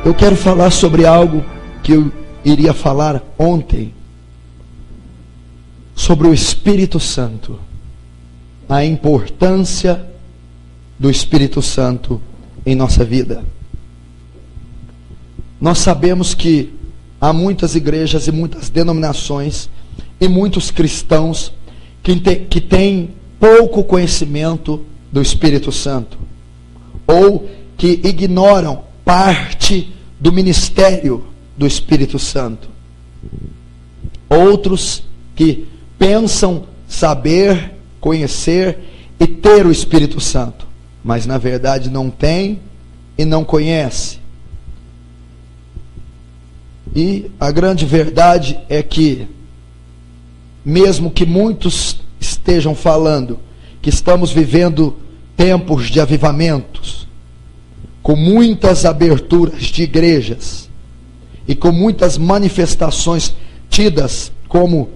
Eu quero falar sobre algo que eu iria falar ontem, sobre o Espírito Santo, a importância do Espírito Santo em nossa vida. Nós sabemos que há muitas igrejas e muitas denominações e muitos cristãos que têm pouco conhecimento do Espírito Santo, ou que ignoram parte do ministério do Espírito Santo. Outros que pensam saber, conhecer e ter o Espírito Santo, mas na verdade não tem e não conhece. E a grande verdade é que, mesmo que muitos estejam falando que estamos vivendo tempos de avivamentos, com muitas aberturas de igrejas e com muitas manifestações tidas como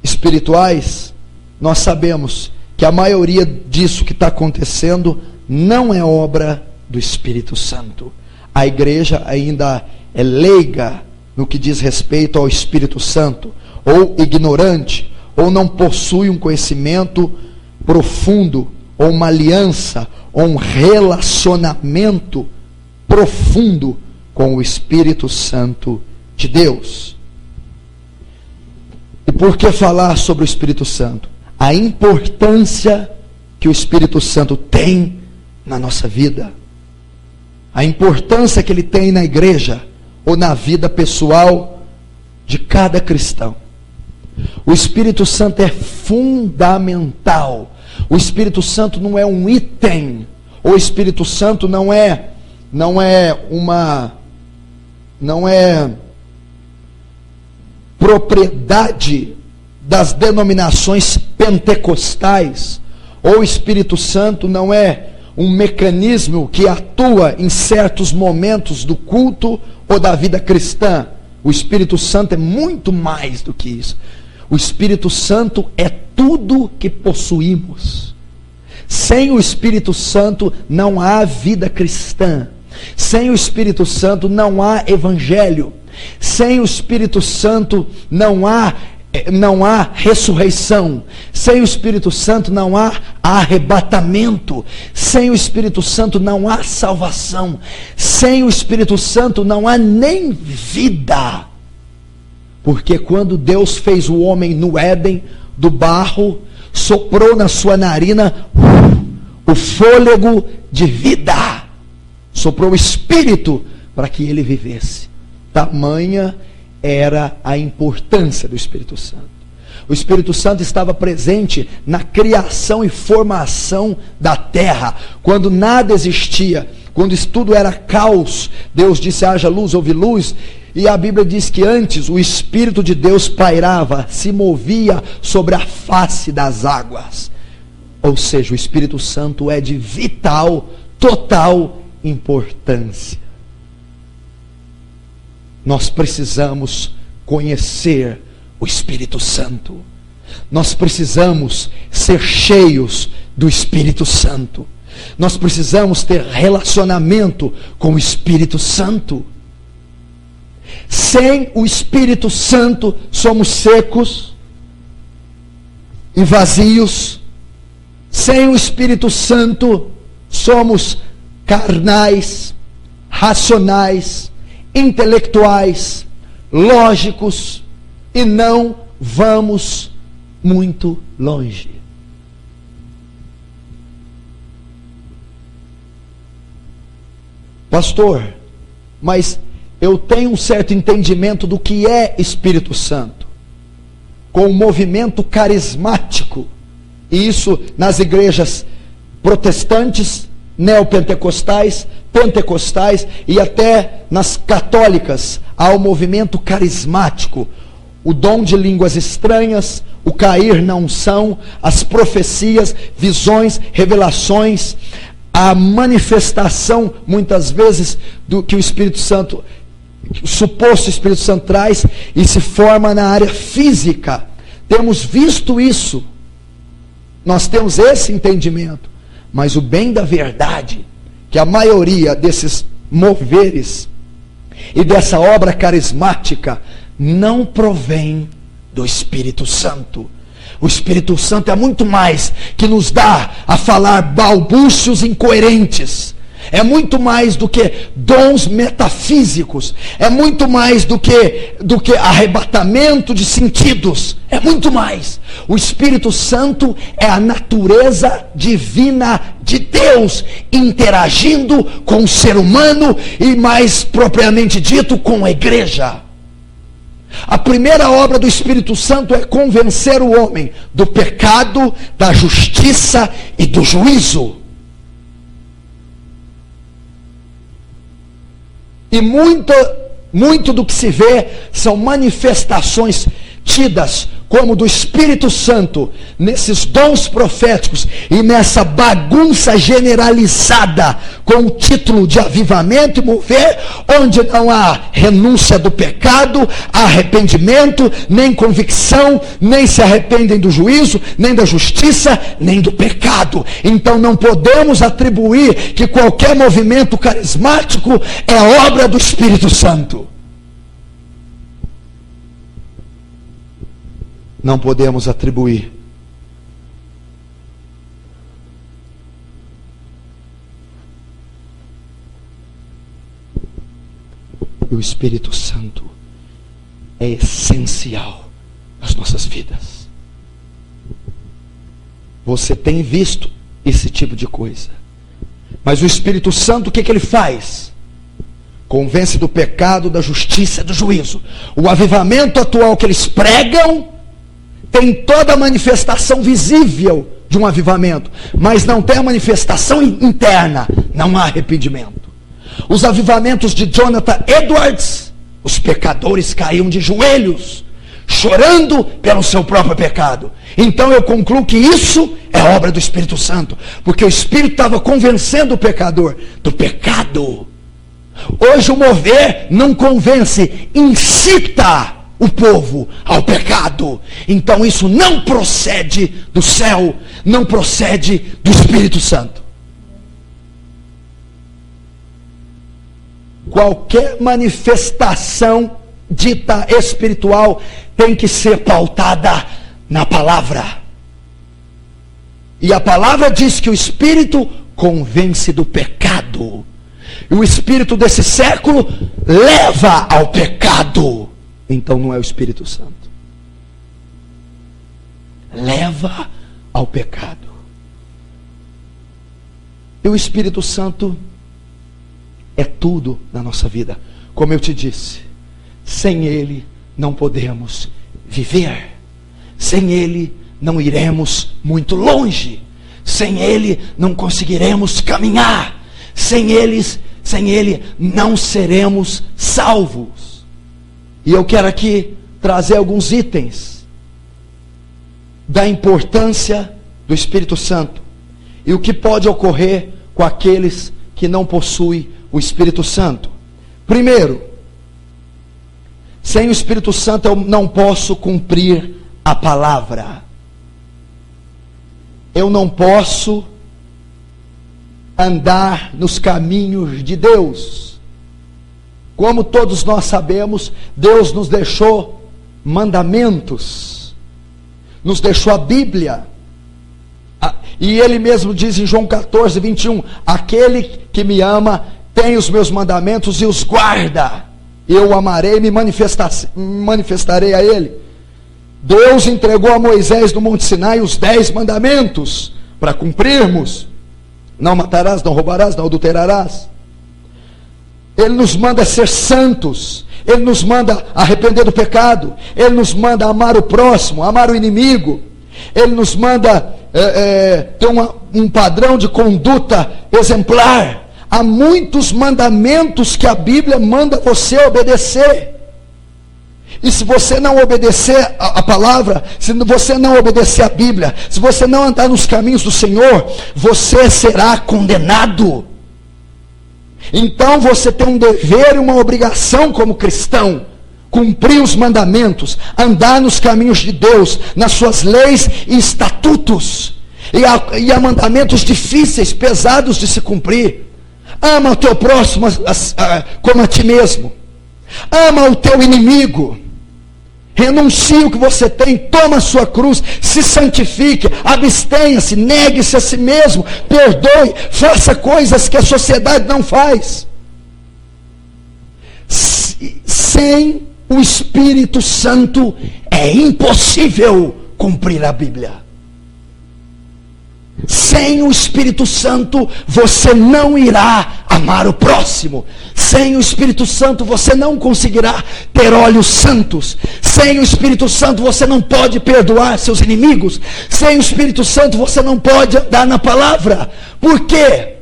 espirituais, nós sabemos que a maioria disso que está acontecendo não é obra do Espírito Santo. A igreja ainda é leiga no que diz respeito ao Espírito Santo, ou ignorante, ou não possui um conhecimento profundo, ou uma aliança, ou um relacionamento profundo com o Espírito Santo de Deus. E por que falar sobre o Espírito Santo? A importância que o Espírito Santo tem na nossa vida, a importância que ele tem na igreja, ou na vida pessoal de cada cristão. O Espírito Santo é fundamental. O Espírito Santo não é um item. O Espírito Santo não é propriedade das denominações pentecostais. Ou o Espírito Santo não é um mecanismo que atua em certos momentos do culto ou da vida cristã. O Espírito Santo é muito mais do que isso. O Espírito Santo é tudo que possuímos. Sem o Espírito Santo não há vida cristã. Sem o Espírito Santo não há evangelho. Sem o Espírito Santo não há ressurreição. Sem o Espírito Santo não há arrebatamento. Sem o Espírito Santo não há salvação. Sem o Espírito Santo não há nem vida. Porque quando Deus fez o homem no Éden, do barro, soprou na sua narina o fôlego de vida, soprou o Espírito para que ele vivesse. Tamanha era a importância do Espírito Santo. O Espírito Santo estava presente na criação e formação da terra, quando nada existia, quando isso tudo era caos. Deus disse: haja luz, houve luz. E a Bíblia diz que antes o Espírito de Deus pairava, se movia sobre a face das águas. Ou seja, o Espírito Santo é de vital, total importância. Nós precisamos conhecer o Espírito Santo. Nós precisamos ser cheios do Espírito Santo. Nós precisamos ter relacionamento com o Espírito Santo. Sem o Espírito Santo somos secos e vazios. Sem o Espírito Santo somos carnais, racionais, intelectuais, lógicos, e não vamos muito longe. Pastor, mas eu tenho um certo entendimento do que é Espírito Santo, com o movimento carismático, e isso nas igrejas protestantes, neopentecostais, pentecostais e até nas católicas, há o movimento carismático, o dom de línguas estranhas, o cair na unção, as profecias, visões, revelações, a manifestação muitas vezes do que o Espírito Santo, o suposto Espírito Santo traz, e se forma na área física. Temos visto isso, nós temos esse entendimento, mas o bem da verdade, que a maioria desses moveres e dessa obra carismática não provém do Espírito Santo. O Espírito Santo é muito mais que nos dá a falar balbúcios incoerentes. É muito mais do que dons metafísicos. É muito mais do que arrebatamento de sentidos. É muito mais. O Espírito Santo é a natureza divina de Deus interagindo com o ser humano e, mais propriamente dito, com a igreja. A primeira obra do Espírito Santo é convencer o homem do pecado, da justiça e do juízo. E muito do que se vê são manifestações tidas como do Espírito Santo nesses dons proféticos e nessa bagunça generalizada com o título de avivamento e mover, onde não há renúncia do pecado, arrependimento, nem convicção, nem se arrependem do juízo, nem da justiça, nem do pecado. Então não podemos atribuir que qualquer movimento carismático é obra do Espírito Santo. Não podemos atribuir. E o Espírito Santo é essencial nas nossas vidas. Você tem visto esse tipo de coisa. Mas o Espírito Santo, o que ele faz? Convence do pecado, da justiça e do juízo. O avivamento atual que eles pregam tem toda a manifestação visível de um avivamento, mas não tem a manifestação interna, não há arrependimento. Os avivamentos de Jonathan Edwards, os pecadores caíam de joelhos, chorando pelo seu próprio pecado. Então eu concluo que isso é obra do Espírito Santo, porque o Espírito estava convencendo o pecador do pecado. Hoje o mover não convence, incita o povo ao pecado. Então isso não procede do céu, não procede do Espírito Santo. Qualquer manifestação dita espiritual tem que ser pautada na palavra. E a palavra diz que o Espírito convence do pecado. E o espírito desse século leva ao pecado. Então não é o Espírito Santo. Leva ao pecado. E o Espírito Santo é tudo na nossa vida. Como eu te disse, sem Ele não podemos viver. Sem Ele não iremos muito longe. Sem Ele não conseguiremos caminhar. Sem Ele não seremos salvos. E eu quero aqui trazer alguns itens da importância do Espírito Santo e o que pode ocorrer com aqueles que não possuem o Espírito Santo. Primeiro, sem o Espírito Santo eu não posso cumprir a palavra. Eu não posso andar nos caminhos de Deus. Como todos nós sabemos, Deus nos deixou mandamentos, nos deixou a Bíblia, e Ele mesmo diz em João 14, 21, aquele que me ama tem os meus mandamentos e os guarda, eu o amarei e me manifestarei a Ele. Deus entregou a Moisés no Monte Sinai os 10 mandamentos, para cumprirmos. Não matarás, não roubarás, não adulterarás. Ele nos manda ser santos. Ele nos manda arrepender do pecado. Ele nos manda amar o próximo, amar o inimigo. Ele nos manda ter um padrão de conduta exemplar. Há muitos mandamentos que a Bíblia manda você obedecer. E se você não obedecer a palavra, se você não obedecer a Bíblia, se você não andar nos caminhos do Senhor, você será condenado. Então você tem um dever e uma obrigação como cristão, cumprir os mandamentos, andar nos caminhos de Deus, nas suas leis e estatutos. E há mandamentos difíceis, pesados de se cumprir. Ama o teu próximo como a ti mesmo. Ama o teu inimigo. Renuncie o que você tem, toma a sua cruz, se santifique, abstenha-se, negue-se a si mesmo, perdoe, faça coisas que a sociedade não faz. Sem o Espírito Santo é impossível cumprir a Bíblia. Sem o Espírito Santo você não irá amar o próximo. Sem o Espírito Santo você não conseguirá ter olhos santos. Sem o Espírito Santo você não pode perdoar seus inimigos. Sem o Espírito Santo você não pode andar na palavra. Por quê?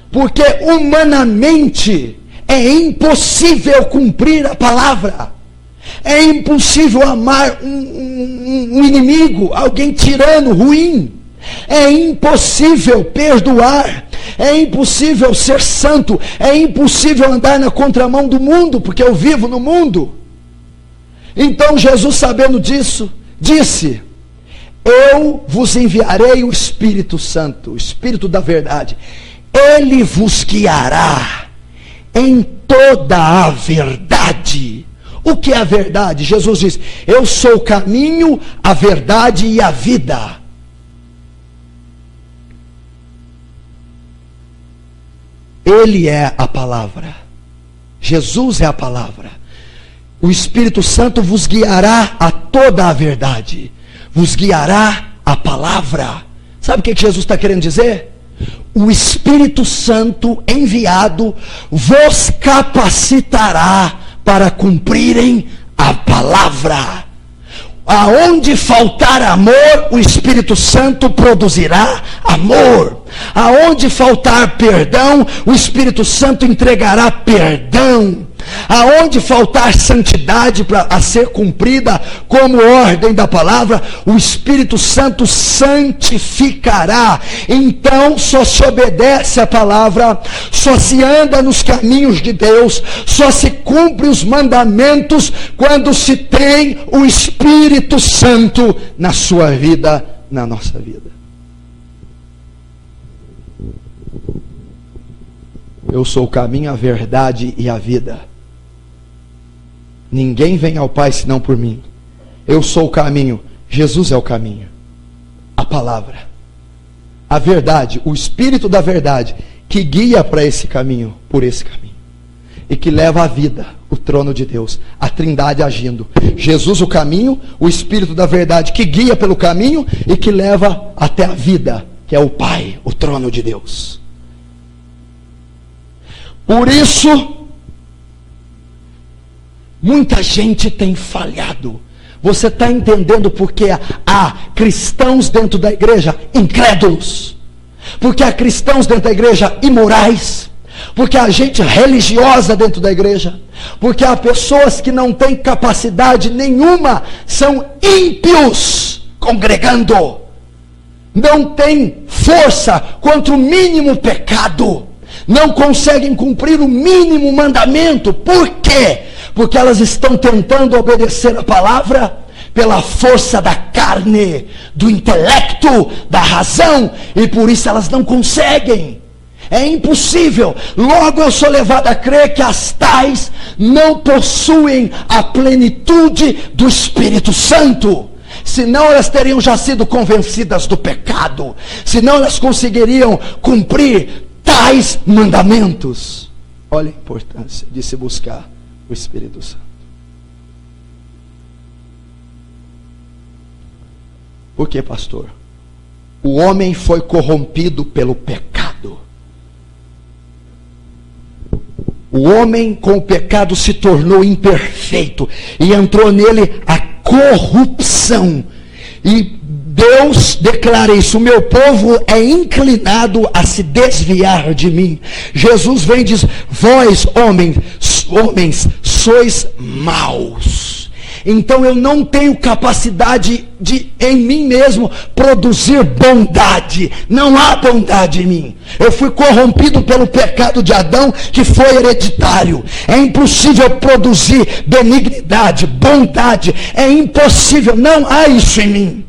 Porque humanamente é impossível cumprir a palavra. É impossível amar um inimigo, alguém tirano, ruim. É impossível perdoar, é impossível ser santo, é impossível andar na contramão do mundo, porque eu vivo no mundo. Então Jesus, sabendo disso, disse: eu vos enviarei o Espírito Santo, o Espírito da verdade. Ele vos guiará em toda a verdade. O que é a verdade? Jesus diz: eu sou o caminho, a verdade e a vida. Ele é a palavra. Jesus é a palavra. O Espírito Santo vos guiará a toda a verdade. Vos guiará a palavra. Sabe o que Jesus está querendo dizer? O Espírito Santo enviado vos capacitará para cumprirem a palavra. Aonde faltar amor, o Espírito Santo produzirá amor. Aonde faltar perdão, o Espírito Santo entregará perdão. Aonde faltar santidade a ser cumprida como ordem da palavra, o Espírito Santo santificará. Então só se obedece à palavra, só se anda nos caminhos de Deus, só se cumpre os mandamentos quando se tem o Espírito Santo na sua vida, na nossa vida. Eu sou o caminho, a verdade e a vida. Ninguém vem ao Pai senão por mim. Eu sou o caminho. Jesus é o caminho. A palavra. A verdade. O Espírito da verdade. Que guia para esse caminho. Por esse caminho. E que leva à vida. O trono de Deus. A Trindade agindo. Jesus o caminho. O Espírito da verdade. Que guia pelo caminho. E que leva até a vida. Que é o Pai. O trono de Deus. Por isso, muita gente tem falhado. Você está entendendo porque há cristãos dentro da igreja incrédulos? Porque há cristãos dentro da igreja imorais? Porque há gente religiosa dentro da igreja? Porque há pessoas que não têm capacidade nenhuma, são ímpios congregando, não têm força contra o mínimo pecado, não conseguem cumprir o mínimo mandamento. Por quê? Porque elas estão tentando obedecer a palavra pela força da carne, do intelecto, da razão, e por isso elas não conseguem. É impossível. Logo eu sou levado a crer que as tais não possuem a plenitude do Espírito Santo. Senão elas teriam já sido convencidas do pecado. Senão elas conseguiriam cumprir tais mandamentos. Olha a importância de se buscar o Espírito Santo. Por que, pastor? O homem foi corrompido pelo pecado. O homem com o pecado se tornou imperfeito e entrou nele a corrupção. E Deus declara isso: o meu povo é inclinado a se desviar de mim. Jesus vem e diz: vós homens sois maus. Então eu não tenho capacidade de em mim mesmo produzir bondade. Não há bondade em mim. Eu fui corrompido pelo pecado de Adão, que foi hereditário. É impossível produzir benignidade, bondade. É impossível, não há isso em mim.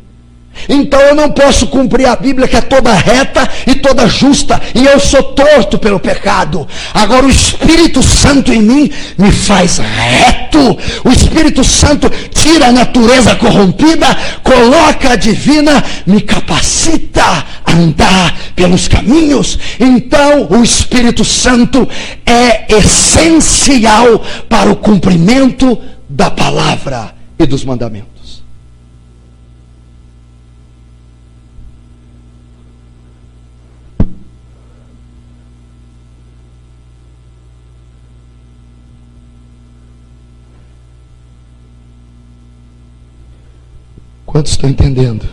Então eu não posso cumprir a Bíblia, que é toda reta e toda justa, e eu sou torto pelo pecado. Agora o Espírito Santo em mim me faz reto. O Espírito Santo tira a natureza corrompida, coloca a divina, me capacita a andar pelos caminhos. Então o Espírito Santo é essencial para o cumprimento da palavra e dos mandamentos. Quantos estão entendendo?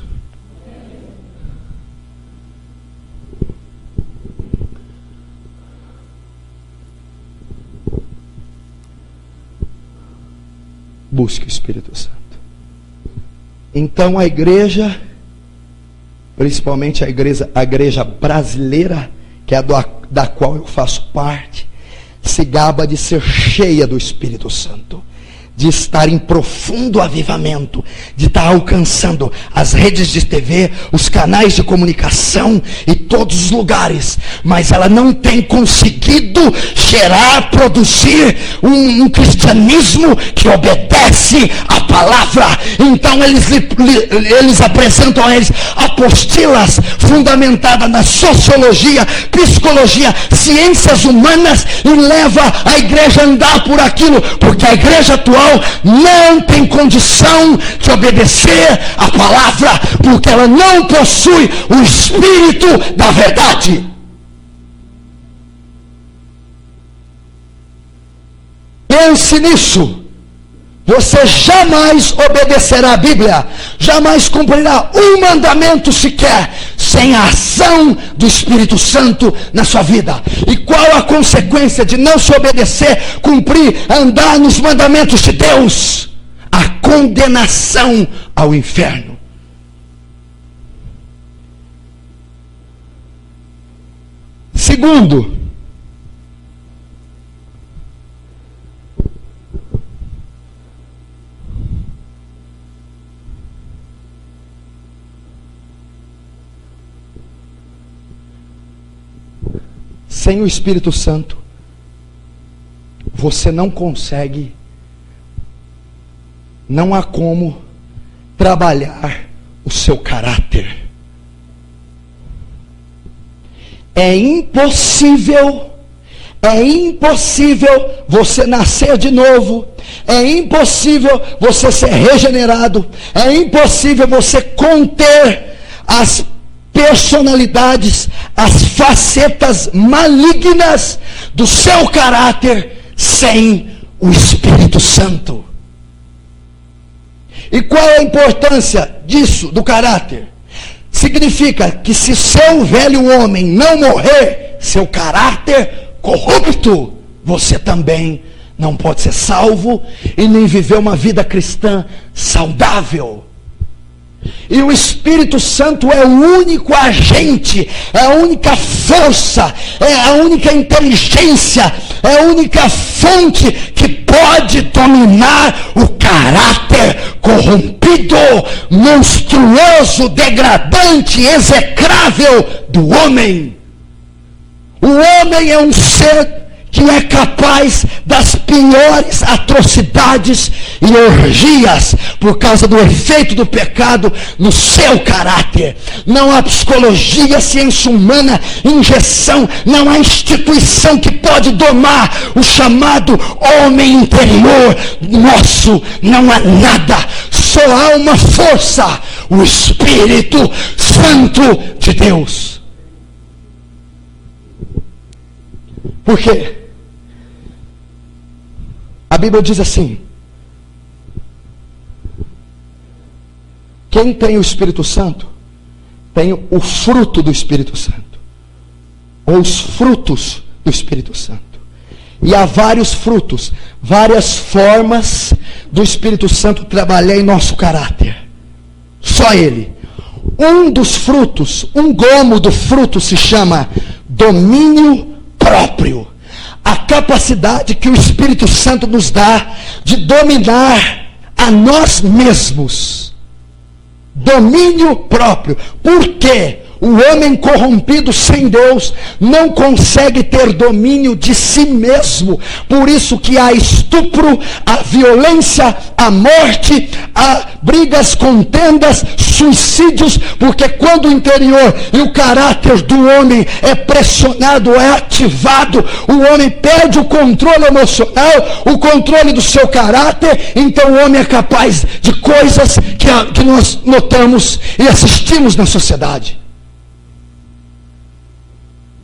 Busque o Espírito Santo. Então a igreja, principalmente a igreja brasileira, que é da qual eu faço parte, se gaba de ser cheia do Espírito Santo, de estar em profundo avivamento, de estar alcançando as redes de TV, os canais de comunicação e todos os lugares, mas ela não tem conseguido produzir um cristianismo que obedece à palavra. Então eles apresentam a eles apostilas fundamentadas na sociologia, psicologia, ciências humanas, e leva a igreja a andar por aquilo, porque a igreja atual não tem condição de obedecer a palavra, porque ela não possui o Espírito da verdade. Pense nisso. Você jamais obedecerá a Bíblia, jamais cumprirá um mandamento sequer, sem a ação do Espírito Santo na sua vida. E qual a consequência de não se obedecer, cumprir, andar nos mandamentos de Deus? A condenação ao inferno. Segundo, sem o Espírito Santo, você não consegue, não há como trabalhar o seu caráter. É impossível você nascer de novo, é impossível você ser regenerado, é impossível você conter as personalidades, as facetas malignas do seu caráter sem o Espírito Santo. E qual é a importância disso, do caráter? Significa que se seu velho homem não morrer, seu caráter corrupto, você também não pode ser salvo e nem viver uma vida cristã saudável. E o Espírito Santo é o único agente, é a única força, é a única inteligência, é a única fonte que pode dominar o caráter corrompido, monstruoso, degradante, execrável do homem. O homem é um ser que é capaz das piores atrocidades e orgias por causa do efeito do pecado no seu caráter. Não há psicologia, ciência humana, injeção, não há instituição que pode domar o chamado homem interior nosso. Não há nada, só há uma força, o Espírito Santo de Deus. Por quê? A Bíblia diz assim: quem tem o Espírito Santo, tem o fruto do Espírito Santo, ou os frutos do Espírito Santo. E há vários frutos, várias formas do Espírito Santo trabalhar em nosso caráter. Só Ele. Um dos frutos, um gomo do fruto se chama domínio próprio. A capacidade que o Espírito Santo nos dá de dominar a nós mesmos. domínio próprio. Por quê? O homem corrompido sem Deus não consegue ter domínio de si mesmo. Por isso que há estupro, há violência, há morte, há brigas, contendas, suicídios, porque quando o interior e o caráter do homem é pressionado, é ativado, o homem perde o controle emocional, o controle do seu caráter, então o homem é capaz de coisas que nós notamos e assistimos na sociedade.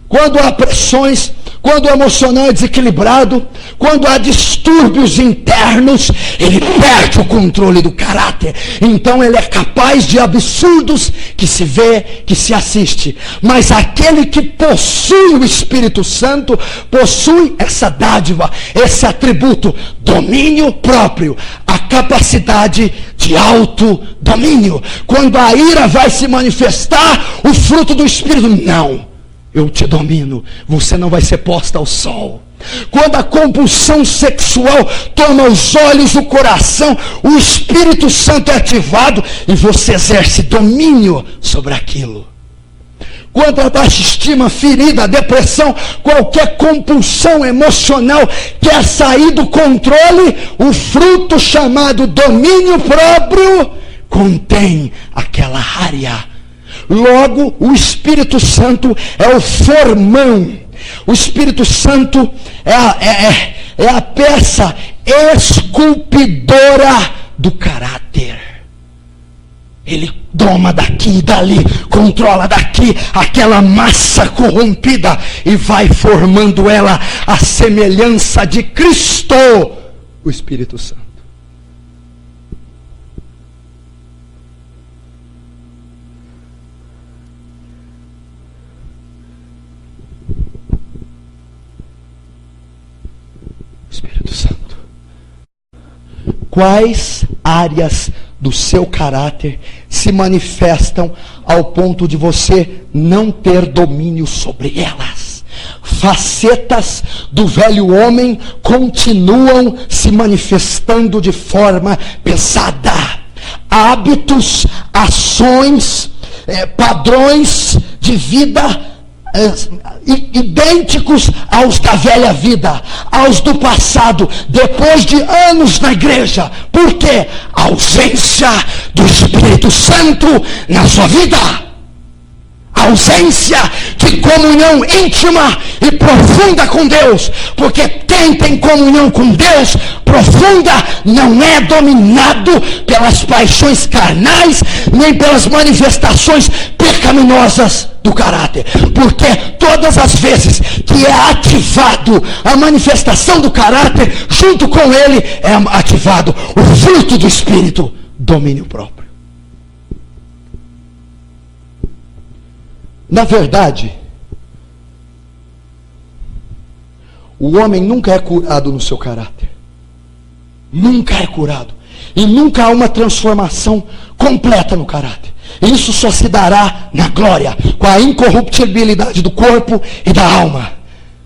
Quando há pressões, quando o emocional é desequilibrado, quando há distúrbios internos, ele perde o controle do caráter. Então ele é capaz de absurdos que se vê, que se assiste. Mas aquele que possui o Espírito Santo, possui essa dádiva, esse atributo, domínio próprio, a capacidade de autodomínio. Quando a ira vai se manifestar, o fruto do Espírito, não. Eu te domino, você não vai ser posta ao sol. Quando a compulsão sexual toma os olhos, o coração, o Espírito Santo é ativado e você exerce domínio sobre aquilo. Quando a baixa estima, ferida, depressão, qualquer compulsão emocional quer sair do controle, o fruto chamado domínio próprio contém aquela área. Logo, o Espírito Santo é o formão. O Espírito Santo é a peça esculpidora do caráter. Ele toma daqui e dali, controla daqui aquela massa corrompida e vai formando ela à semelhança de Cristo, o Espírito Santo. Espírito Santo. Quais áreas do seu caráter se manifestam ao ponto de você não ter domínio sobre elas? Facetas do velho homem continuam se manifestando de forma pesada. Hábitos, ações, padrões de vida idênticos aos da velha vida, aos do passado, depois de anos na igreja. Por quê? A ausência do Espírito Santo na sua vida. A ausência de comunhão íntima e profunda com Deus. Porque quem tem comunhão com Deus profunda não é dominado pelas paixões carnais, nem pelas manifestações pecaminosas do caráter. Porque todas as vezes que é ativado a manifestação do caráter, junto com ele é ativado o fruto do Espírito, domínio próprio. Na verdade, o homem nunca é curado no seu caráter. Nunca é curado. E nunca há uma transformação completa no caráter. Isso só se dará na glória, com a incorruptibilidade do corpo e da alma.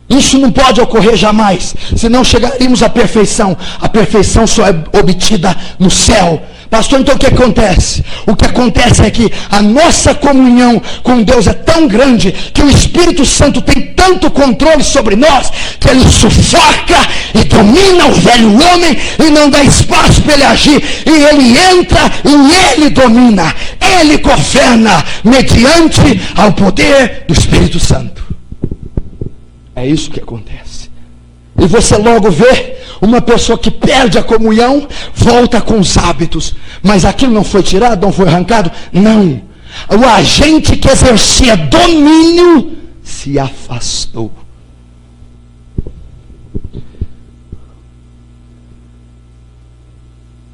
Isso não pode ocorrer jamais, senão chegaríamos à perfeição. A perfeição só é obtida no céu. Pastor, então o que acontece? O que acontece é que a nossa comunhão com Deus é tão grande, que o Espírito Santo tem tanto controle sobre nós, que ele sufoca e domina o velho homem e não dá espaço para ele agir. E ele entra e ele domina, ele governa mediante ao poder do Espírito Santo. É isso que acontece. E você logo vê uma pessoa que perde a comunhão, volta com os hábitos. Mas aquilo não foi tirado, não foi arrancado? Não. O agente que exercia domínio se afastou.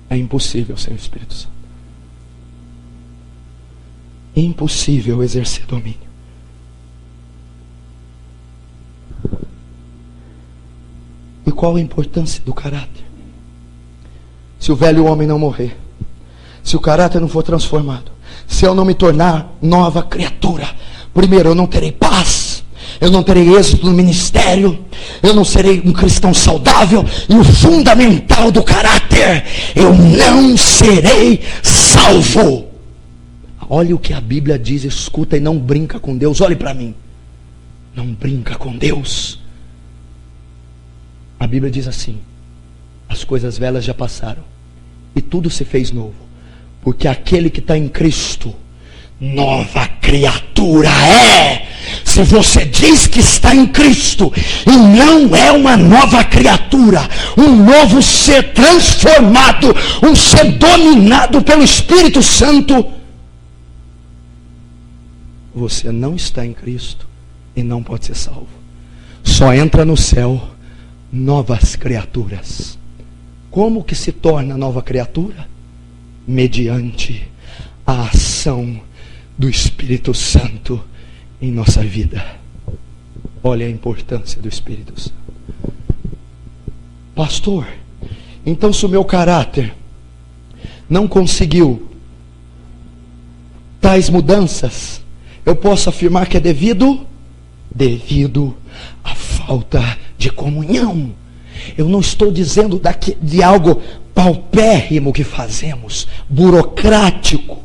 É impossível sem o Espírito Santo. É impossível exercer domínio. E qual a importância do caráter? Se o velho homem não morrer, se o caráter não for transformado, se eu não me tornar nova criatura, primeiro, eu não terei paz, eu não terei êxito no ministério, eu não serei um cristão saudável, e o fundamental do caráter, eu não serei salvo. Olha o que a Bíblia diz, escuta e não brinca com Deus. Olhe para mim. Não brinca com Deus. A Bíblia diz assim: as coisas velhas já passaram e tudo se fez novo. Porque aquele que está em Cristo, nova criatura é. Se você diz que está em Cristo e não é uma nova criatura, um novo ser transformado, um ser dominado pelo Espírito Santo, você não está em Cristo e não pode ser salvo. Só entra no céu novas criaturas. Como que se torna nova criatura? Mediante a ação do Espírito Santo em nossa vida. Olha a importância do Espírito Santo. Pastor, então se o meu caráter não conseguiu tais mudanças, eu posso afirmar que é devido à falta de comunhão. Eu não estou dizendo de algo paupérrimo que fazemos, burocrático,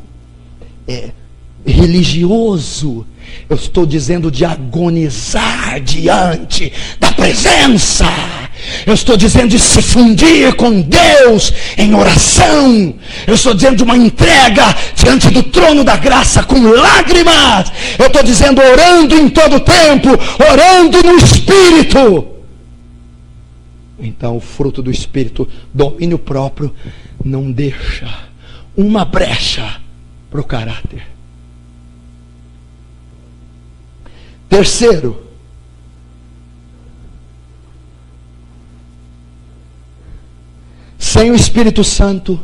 religioso. Eu estou dizendo de agonizar diante da presença. Eu estou dizendo de se fundir com Deus em oração. Eu estou dizendo de uma entrega diante do trono da graça com lágrimas. Eu estou dizendo orando em todo tempo, orando no Espírito. Então o fruto do Espírito, domínio próprio, não deixa uma brecha para o caráter. Terceiro, sem o Espírito Santo,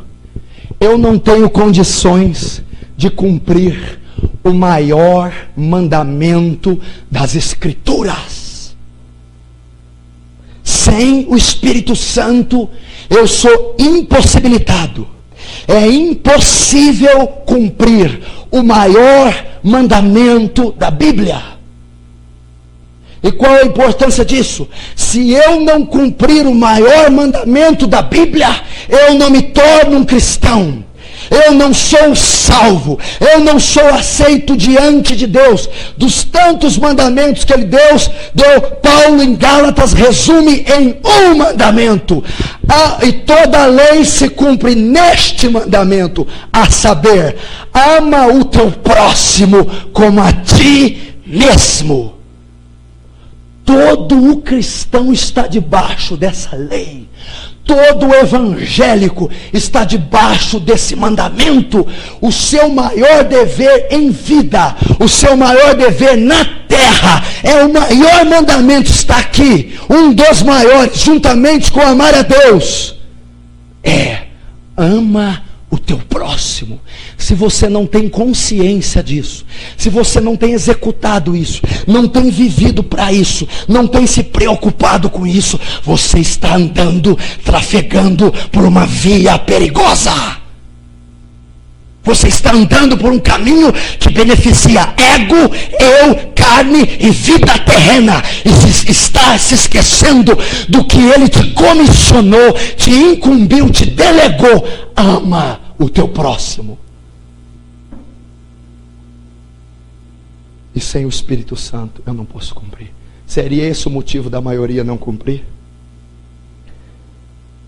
eu não tenho condições de cumprir o maior mandamento das Escrituras. Sem o Espírito Santo, eu sou impossibilitado. É impossível cumprir o maior mandamento da Bíblia. E qual a importância disso? Se eu não cumprir o maior mandamento da Bíblia, eu não me torno um cristão. Eu não sou salvo. Eu não sou aceito diante de Deus. Dos tantos mandamentos que deu, Paulo em Gálatas resume em um mandamento. E toda a lei se cumpre neste mandamento, a saber, ama o teu próximo como a ti mesmo. Todo o cristão está debaixo dessa lei. Todo o evangélico está debaixo desse mandamento. O seu maior dever em vida, o seu maior dever na terra, o maior mandamento está aqui. Um dos maiores, juntamente com amar a Deus, ama o teu próximo. Se você não tem consciência disso, se você não tem executado isso, não tem vivido para isso, não tem se preocupado com isso, você está andando, trafegando por uma via perigosa. Você está andando por um caminho que beneficia ego, eu, carne e vida terrena. E está se esquecendo do que Ele te comissionou, te incumbiu, te delegou. Ama o teu próximo. E sem o Espírito Santo eu não posso cumprir. Seria esse o motivo da maioria não cumprir?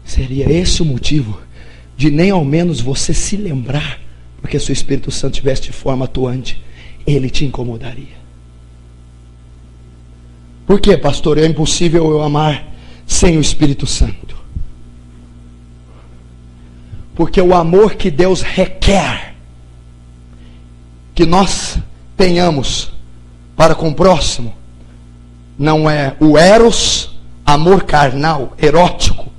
Seria esse o motivo de nem ao menos você se lembrar? Porque se o Espírito Santo tivesse de forma atuante, ele te incomodaria. Por quê, pastor? É impossível eu amar sem o Espírito Santo. Porque o amor que Deus requer que nós tenhamos para com o próximo não é o eros, amor carnal, erótico.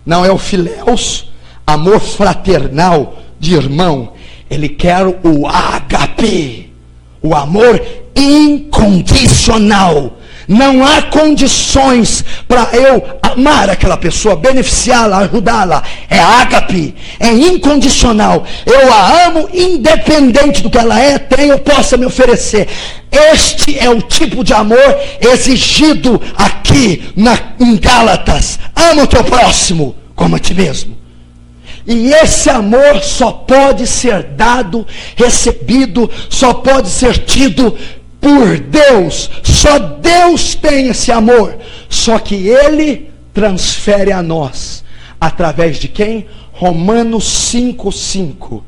Não é o filéus, amor fraternal de irmão. Ele quer o ágape, o amor incondicional. Não há condições para eu amar aquela pessoa, beneficiá-la, ajudá-la. É ágape, é incondicional. Eu a amo independente do que ela tem ou possa me oferecer. Este é o tipo de amor exigido aqui em Gálatas. Ama o teu próximo como a ti mesmo. E esse amor só pode ser dado, recebido, só pode ser tido por Deus. Só Deus tem esse amor. Só que Ele transfere a nós. Através de quem? Romanos 5:5.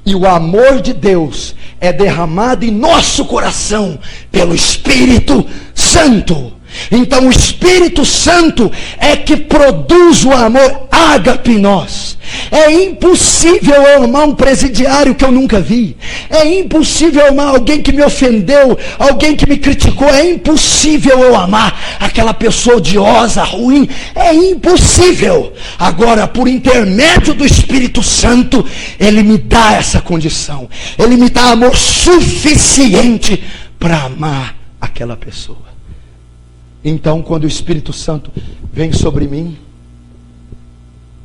E o amor de Deus é derramado em nosso coração pelo Espírito Santo. Então o Espírito Santo é que produz o amor ágape em nós. É impossível eu amar um presidiário que eu nunca vi. É impossível eu amar alguém que me ofendeu, alguém que me criticou. É impossível eu amar aquela pessoa odiosa, ruim. É impossível. Agora, por intermédio do Espírito Santo, Ele me dá essa condição. Ele me dá amor suficiente para amar aquela pessoa. Então, quando o Espírito Santo vem sobre mim,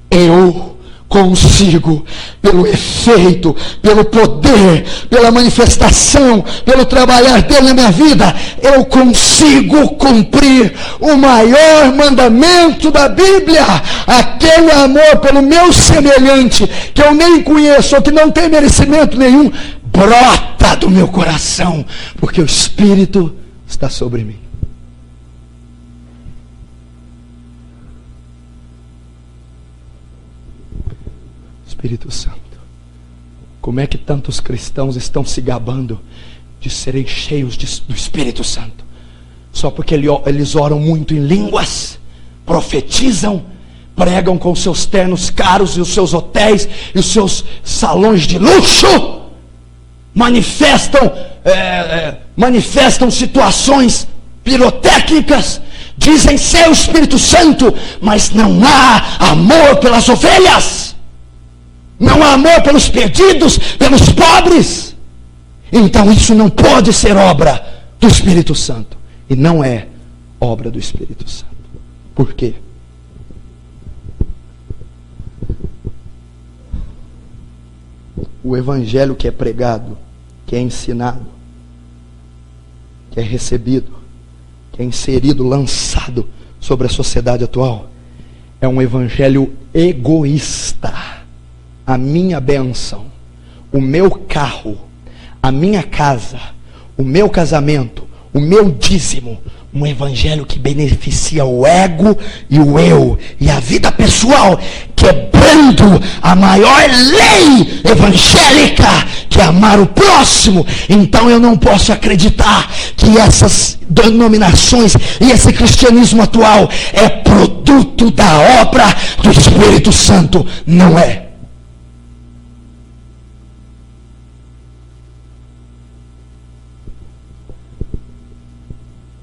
eu consigo, pelo efeito, pelo poder, pela manifestação, pelo trabalhar dele na minha vida, eu consigo cumprir o maior mandamento da Bíblia, aquele amor pelo meu semelhante, que eu nem conheço, ou que não tem merecimento nenhum, brota do meu coração, porque o Espírito está sobre mim. Espírito Santo. Como é que tantos cristãos estão se gabando de serem cheios do Espírito Santo? Só porque eles oram muito em línguas, profetizam, pregam com seus ternos caros e os seus hotéis e os seus salões de luxo, manifestam situações pirotécnicas, dizem ser o Espírito Santo, mas não há amor pelas ovelhas. Não há amor pelos perdidos, pelos pobres. Então isso não pode ser obra do Espírito Santo. E não é obra do Espírito Santo. Por quê? O evangelho que é pregado, que é ensinado, que é recebido, que é inserido, lançado sobre a sociedade atual, é um evangelho egoísta. A minha bênção, o meu carro, a minha casa, o meu casamento, o meu dízimo, um evangelho que beneficia o ego e o eu e a vida pessoal, quebrando a maior lei evangélica, que é amar o próximo. Então eu não posso acreditar que essas denominações e esse cristianismo atual é produto da obra do Espírito Santo. Não é.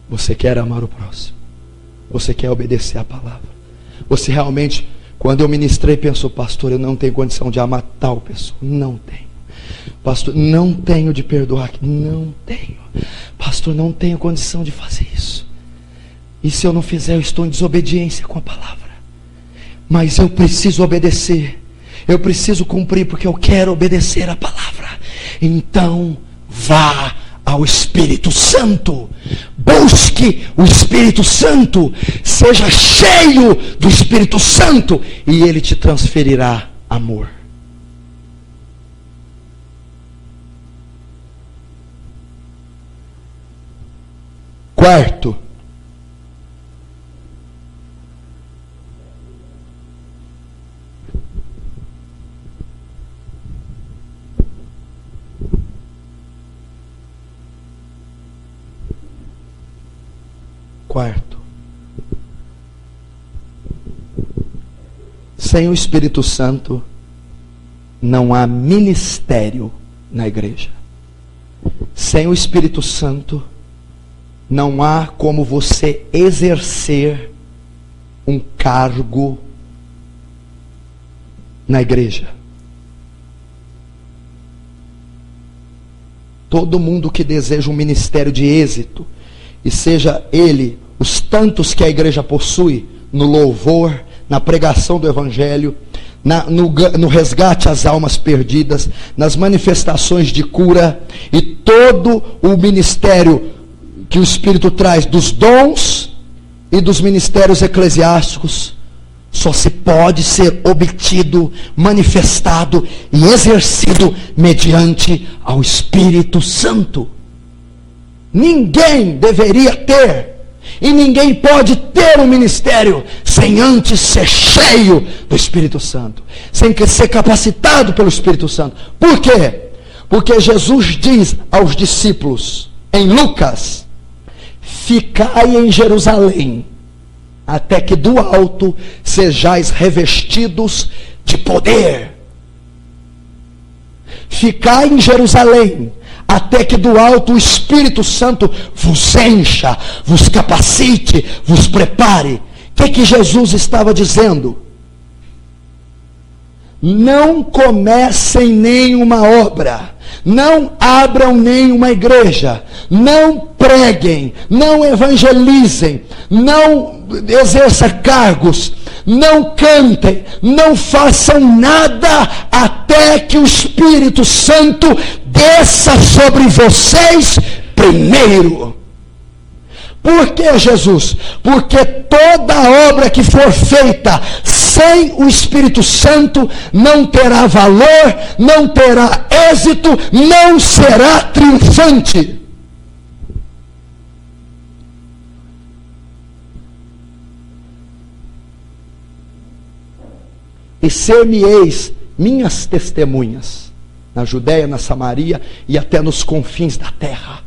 Você quer amar o próximo? Você quer obedecer a palavra? Você realmente, quando eu ministrei, pensou: pastor, eu não tenho condição de amar tal pessoa. Não tenho. Pastor, não tenho de perdoar. Não tenho. Pastor, não tenho condição de fazer isso. E se eu não fizer, eu estou em desobediência com a palavra. Mas eu preciso obedecer. Eu preciso cumprir, porque eu quero obedecer a palavra. Então, vá ao Espírito Santo. Busque o Espírito Santo. Seja cheio do Espírito Santo. E Ele te transferirá amor. Quarto, sem o Espírito Santo não há ministério na igreja. Sem o Espírito Santo não há como você exercer um cargo na igreja. Todo mundo que deseja um ministério de êxito, e seja ele os tantos que a igreja possui, no louvor, na pregação do evangelho, no resgate às almas perdidas, nas manifestações de cura, e todo o ministério que o Espírito traz, dos dons e dos ministérios eclesiásticos, só se pode ser obtido, manifestado e exercido mediante ao Espírito Santo. Ninguém deveria ter, e ninguém pode ter um ministério sem antes ser cheio do Espírito Santo, sem ser capacitado pelo Espírito Santo. Por quê? Porque Jesus diz aos discípulos, em Lucas: ficai em Jerusalém, até que do alto sejais revestidos de poder. Ficai em Jerusalém, até que do alto o Espírito Santo vos encha, vos capacite, vos prepare. O que Jesus estava dizendo? Não comecem nenhuma obra, não abram nenhuma igreja, não preguem, não evangelizem, não exerçam cargos, não cantem, não façam nada até que o Espírito Santo desça sobre vocês primeiro. Por que, Jesus? Porque toda obra que for feita sem o Espírito Santo não terá valor, não terá êxito, não será triunfante. E ser-me-eis minhas testemunhas na Judéia, na Samaria e até nos confins da terra.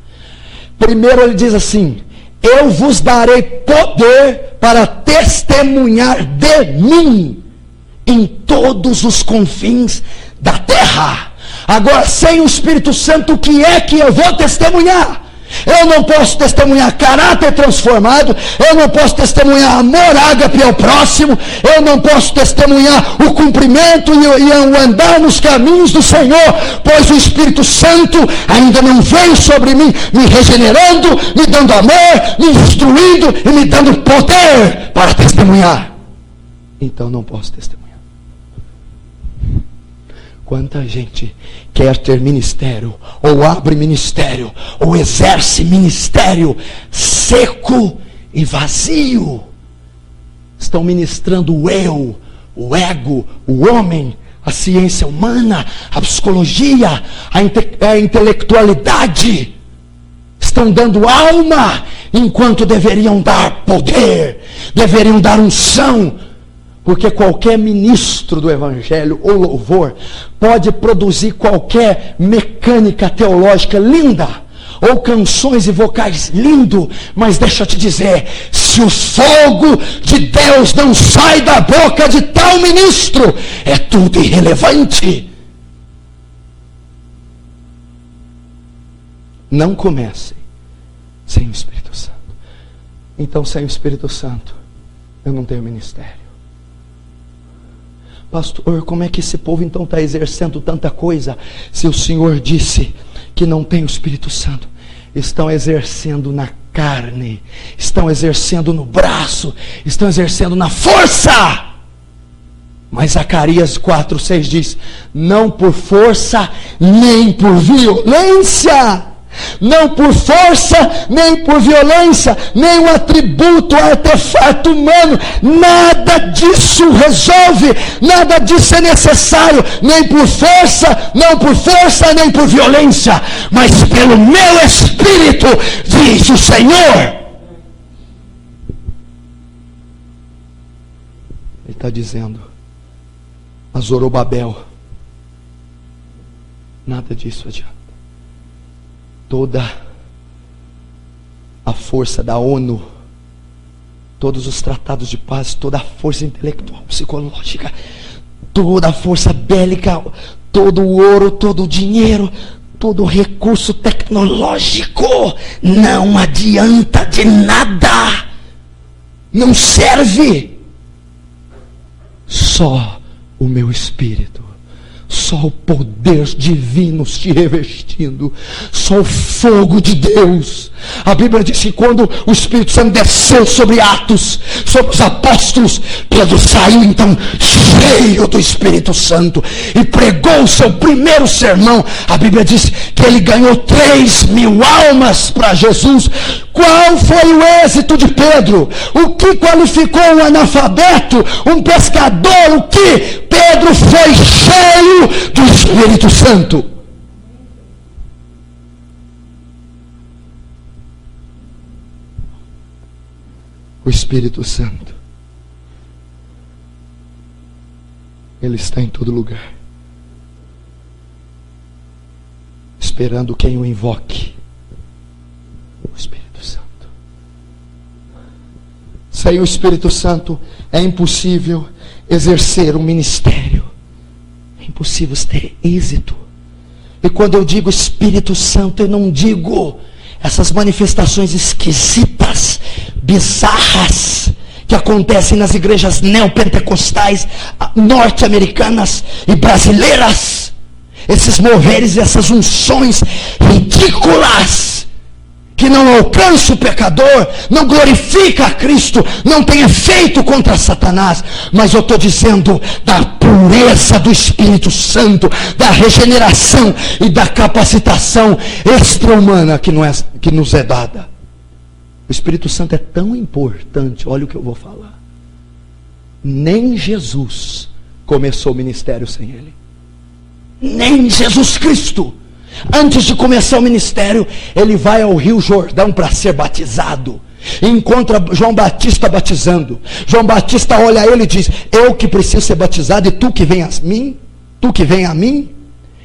Primeiro ele diz assim: eu vos darei poder para testemunhar de mim em todos os confins da terra. Agora, sem o Espírito Santo, o que é que eu vou testemunhar? Eu não posso testemunhar caráter transformado, eu não posso testemunhar amor ágape ao próximo, eu não posso testemunhar o cumprimento e o andar nos caminhos do Senhor, pois o Espírito Santo ainda não veio sobre mim, me regenerando, me dando amor, me instruindo e me dando poder para testemunhar. Então não posso testemunhar. Quanta gente quer ter ministério, ou abre ministério, ou exerce ministério seco e vazio. Estão ministrando o eu, o ego, o homem, a ciência humana, a psicologia, a intelectualidade. Estão dando alma, enquanto deveriam dar poder, deveriam dar unção. Porque qualquer ministro do Evangelho ou louvor pode produzir qualquer mecânica teológica linda, ou canções e vocais lindo, mas deixa eu te dizer, se o fogo de Deus não sai da boca de tal ministro, é tudo irrelevante. Não comecem sem o Espírito Santo. Então, sem o Espírito Santo, eu não tenho ministério. Pastor, como é que esse povo então está exercendo tanta coisa, se o Senhor disse que não tem o Espírito Santo? Estão exercendo na carne, estão exercendo no braço, estão exercendo na força. Mas Zacarias 4:6 diz: não por força, nem por violência. Não por força, nem por violência, nem um atributo, artefato humano. Nada disso resolve, nada disso é necessário. Nem por força, não por força, nem por violência, mas pelo meu Espírito, diz o Senhor. Ele está dizendo a Zorobabel: nada disso adianta. Toda a força da ONU, todos os tratados de paz, toda a força intelectual, psicológica, toda a força bélica, todo o ouro, todo o dinheiro, todo o recurso tecnológico, não adianta de nada, não serve. Só o meu Espírito, Só o poder divino te revestindo, só o fogo de Deus. A Bíblia diz que quando o Espírito Santo desceu sobre Atos, sobre os apóstolos, Pedro saiu então cheio do Espírito Santo e pregou o seu primeiro sermão. A Bíblia diz que ele ganhou 3.000 almas para Jesus. Qual foi o êxito de Pedro? O que qualificou um analfabeto, um pescador? O que? Pedro foi cheio do Espírito Santo. O Espírito Santo, ele está em todo lugar, esperando quem o invoque. O Espírito Santo. Sem o Espírito Santo é impossível exercer um ministério, é impossível ter êxito. E quando eu digo Espírito Santo, eu não digo essas manifestações esquisitas, bizarras, que acontecem nas igrejas neopentecostais, norte-americanas e brasileiras. Esses moveres, essas unções ridículas, que não alcança o pecador, não glorifica a Cristo, não tem efeito contra Satanás. Mas eu estou dizendo da pureza do Espírito Santo, da regeneração e da capacitação extra-humana que nos é dada. O Espírito Santo é tão importante, olha o que eu vou falar. Nem Jesus começou o ministério sem ele. Nem Jesus Cristo. Antes de começar o ministério, ele vai ao Rio Jordão para ser batizado. E encontra João Batista batizando. João Batista olha ele e diz: eu que preciso ser batizado e tu que vem a mim? Tu que vem a mim?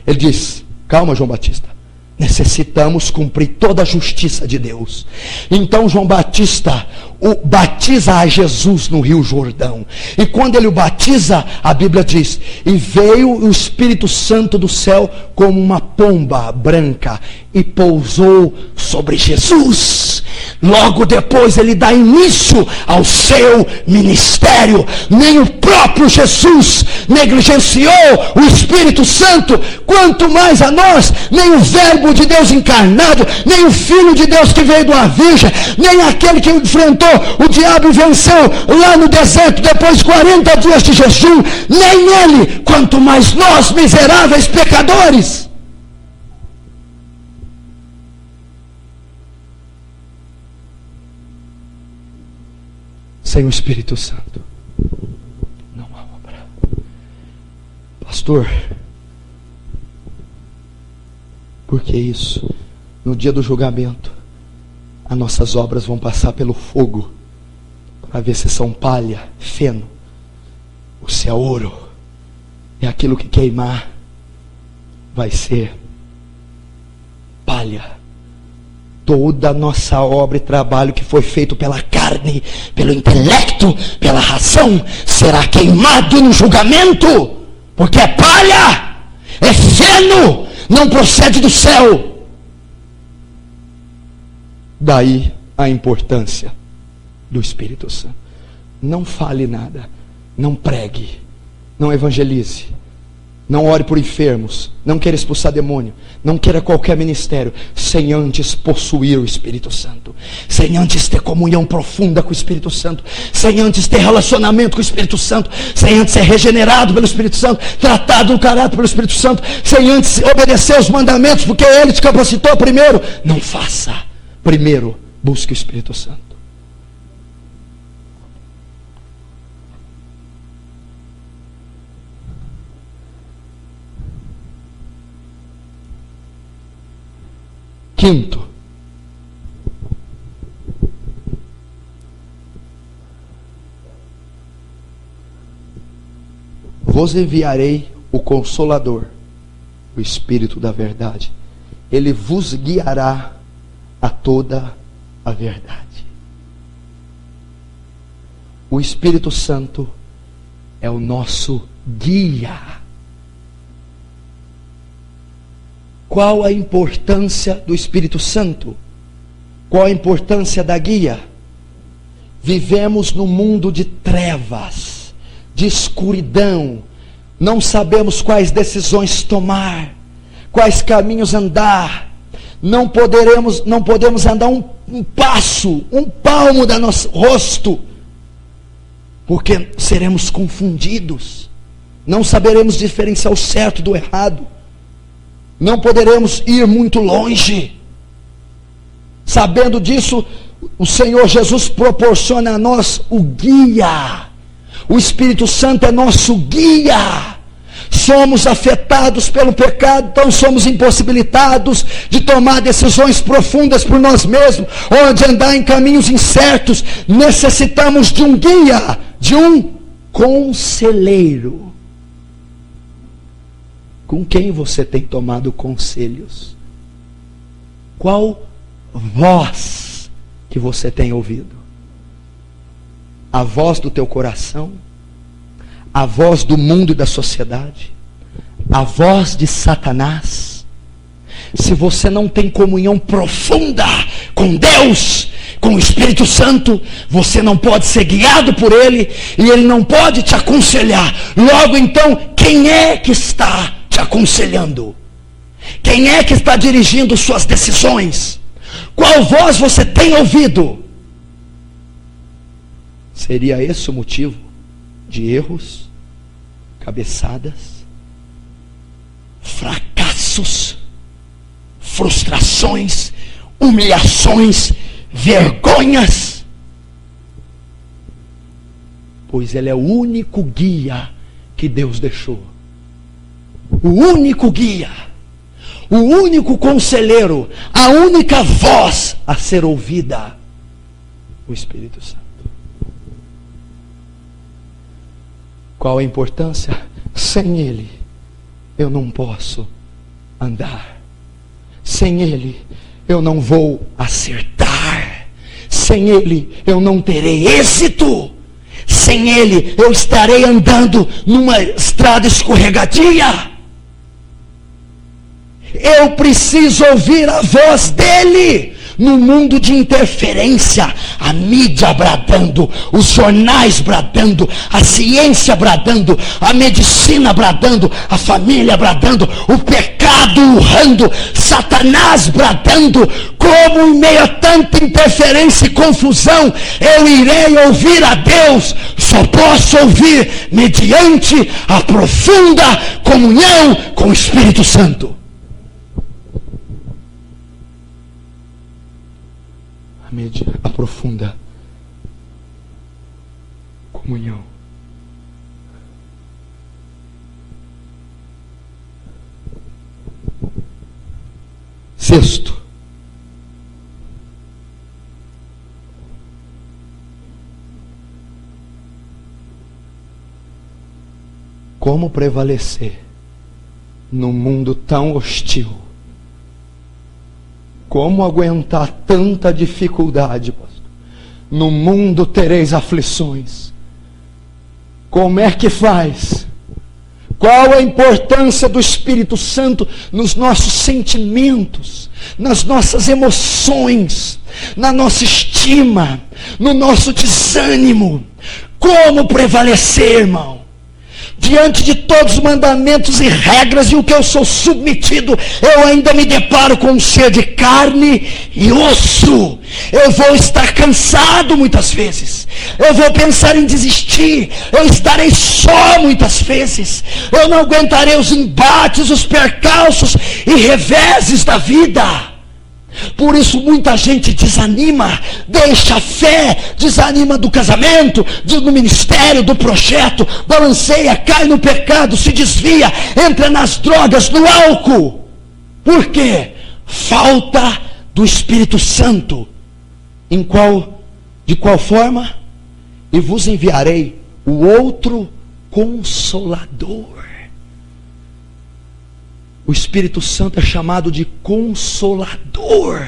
Ele diz: calma, João Batista, necessitamos cumprir toda a justiça de Deus. Então João Batista batiza a Jesus no Rio Jordão. E quando ele o batiza, a Bíblia diz: e veio o Espírito Santo do céu como uma pomba branca e pousou sobre Jesus. Logo depois ele dá início ao seu ministério. Nem o próprio Jesus negligenciou o Espírito Santo, quanto mais a nós. Nem o Verbo de Deus encarnado, nem o Filho de Deus que veio de uma virgem, nem aquele que enfrentou o diabo e venceu lá no deserto depois de 40 dias de jejum, nem ele, quanto mais nós, miseráveis pecadores. Sem o Espírito Santo não há obra. Pastor, por que isso? No dia do julgamento, as nossas obras vão passar pelo fogo para ver se são palha, feno, ou se é ouro. E aquilo que queimar vai ser palha. Toda a nossa obra e trabalho que foi feito pela carne, pelo intelecto, pela razão, será queimado no julgamento, porque é palha, é feno, não procede do céu. Daí a importância do Espírito Santo. Não fale nada, não pregue, não evangelize, não ore por enfermos, não queira expulsar demônio, não queira qualquer ministério, sem antes possuir o Espírito Santo, sem antes ter comunhão profunda com o Espírito Santo, sem antes ter relacionamento com o Espírito Santo, sem antes ser regenerado pelo Espírito Santo, tratado no caráter pelo Espírito Santo, sem antes obedecer os mandamentos, porque Ele te capacitou primeiro. Não faça. Primeiro, busque o Espírito Santo. Quinto, vos enviarei o Consolador, o Espírito da verdade. Ele vos guiará a toda a verdade. O Espírito Santo é o nosso guia. Qual a importância do Espírito Santo? Qual a importância da guia? Vivemos num mundo de trevas, de escuridão, não sabemos quais decisões tomar, quais caminhos andar, não podemos andar um passo, um palmo do nosso rosto, porque seremos confundidos, não saberemos diferenciar o certo do errado, não poderemos ir muito longe. Sabendo disso, o Senhor Jesus proporciona a nós o guia. O Espírito Santo é nosso guia. Somos afetados pelo pecado, então somos impossibilitados de tomar decisões profundas por nós mesmos, ou de andar em caminhos incertos. Necessitamos de um guia, de um conselheiro. Com quem você tem tomado conselhos? Qual voz que você tem ouvido? A voz do teu coração? A voz do mundo e da sociedade? A voz de Satanás? Se você não tem comunhão profunda com Deus, com o Espírito Santo, você não pode ser guiado por Ele, e Ele não pode te aconselhar. Logo então, quem é que está te aconselhando? Quem é que está dirigindo suas decisões? Qual voz você tem ouvido? Seria esse o motivo de erros, cabeçadas, fracassos, frustrações, humilhações, vergonhas? Pois Ele é o único guia que Deus deixou. O único guia, o único conselheiro, a única voz a ser ouvida, o Espírito Santo. Qual a importância? Sem Ele eu não posso andar. Sem Ele eu não vou acertar. Sem Ele eu não terei êxito. Sem Ele eu estarei andando numa estrada escorregadia. Eu preciso ouvir a voz dEle. No mundo de interferência, a mídia bradando, os jornais bradando, a ciência bradando, a medicina bradando, a família bradando, o pecado urrando, Satanás bradando, como em meio a tanta interferência e confusão, eu irei ouvir a Deus? Só posso ouvir mediante a profunda comunhão com o Espírito Santo. A profunda comunhão. Sexto, como prevalecer num mundo tão hostil? Como aguentar tanta dificuldade, pastor? No mundo tereis aflições. Como é que faz? Qual a importância do Espírito Santo nos nossos sentimentos, nas nossas emoções, na nossa estima, no nosso desânimo? Como prevalecer, irmão? Diante de todos os mandamentos e regras e o que eu sou submetido, eu ainda me deparo com um ser de carne e osso. Eu vou estar cansado muitas vezes. Eu vou pensar em desistir. Eu estarei só muitas vezes. Eu não aguentarei os embates, os percalços e reveses da vida. Por isso muita gente desanima, deixa a fé, desanima do casamento, do ministério, do projeto, balanceia, cai no pecado, se desvia, entra nas drogas, no álcool. Por quê? Falta do Espírito Santo. De qual forma? E vos enviarei o outro Consolador. O Espírito Santo é chamado de Consolador.